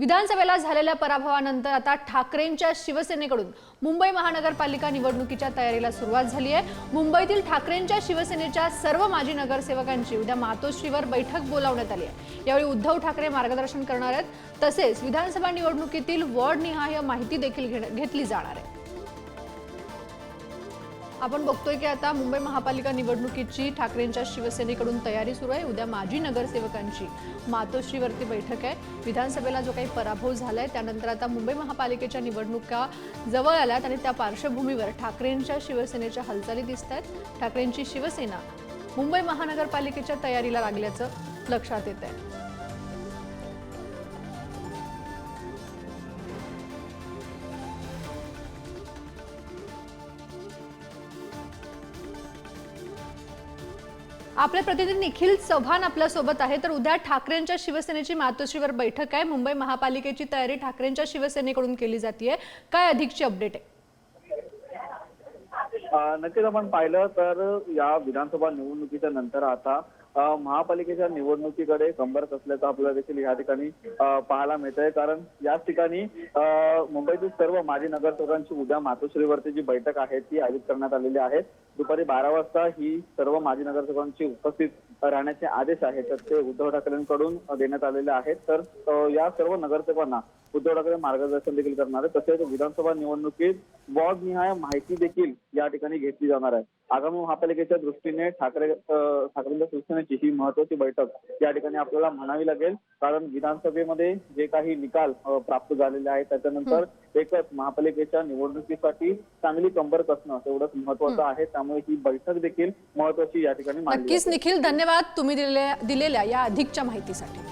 विधानसभेला झालेल्या पराभवानंतर आता ठाकरेंच्या शिवसेनेकडून मुंबई महानगरपालिका निवडणुकीच्या तयारीला सुरुवात झाली आहे। मुंबईतील ठाकरेंच्या शिवसेनेच्या सर्व माजी नगरसेवकांची उद्या मातोश्रीवर बैठक बोलावण्यात आली आहे। यावेळी उद्धव ठाकरे मार्गदर्शन करणार आहेत। तसेच विधानसभा निवडणुकीतील वॉर्डनिहाय माहिती देखील घेतली जाणार आहे। आपण बघतोय की आता मुंबई महापालिका निवडणुकीची ठाकरेंच्या शिवसेनेकडून तयारी सुरू आहे। उद्या माजी नगरसेवकांची मातोश्रीवरती बैठक आहे। विधानसभेला जो काही पराभव झालाय त्यानंतर आता मुंबई महापालिकेच्या निवडणुका जवळ आल्यात आणि त्या पार्श्वभूमीवर ठाकरेंच्या शिवसेनेच्या हालचाली दिसतात। ठाकरेंची शिवसेना मुंबई महानगरपालिकेच्या तयारीला लागल्याचं लक्षात येत आहे। आपले प्रतिनिधी निखिल चव्हाण आपल्या सोबत आहे। तर उद्या ठाकरेंच्या शिवसेनेची मातोश्रीवर बैठक आहे। मुंबई महापालिकेची तयारी ठाकरेंच्या शिवसेनेकडून केली जाते। काय अधिकची अपडेट आहे? नक्कीच आपण पाहिलं तर या विधानसभा निवडणुकीच्या नंतर आता महापालिकेच्या निवडणुकीकडे कंबर कसल्याचं आपल्याला देखील या ठिकाणी पाहायला मिळतंय। कारण याच ठिकाणी मुंबईतील सर्व माजी नगरसेवकांची उद्या मातोश्रीवरती जी बैठक आहे ती आयोजित करण्यात आलेली आहे। दुपारी 12 वाजता ही सर्व माजी नगरसेवकांची उपस्थित राहण्याचे आदेश आहेत तर ते उद्धव ठाकरेंकडून देण्यात आलेले आहेत। तर या सर्व नगरसेवकांना उद्धव ठाकरे मार्गदर्शन देखील करणार आहे। तसेच विधानसभा निवडणुकीत वॉर्डनिहाय माहिती देखील या ठिकाणी घेतली जाणार आहे। आगामी महापालिकेच्या दृष्टीने ठाकरेंच्या शिवसेनेची ही महत्वाची बैठक या ठिकाणी आपल्याला म्हणावी लागेल। कारण विधानसभेमध्ये जे काही निकाल प्राप्त झालेले आहेत त्याच्यानंतर एकच महापालिकेच्या निवडणुकीसाठी चांगली कंबर कसणं तेवढंच महत्वाचं आहे। त्यामुळे ही बैठक देखील महत्वाची या ठिकाणी मानली जाते। नक्कीच निखिल, धन्यवाद तुम्ही दिलेल्या या अधिकच्या माहितीसाठी।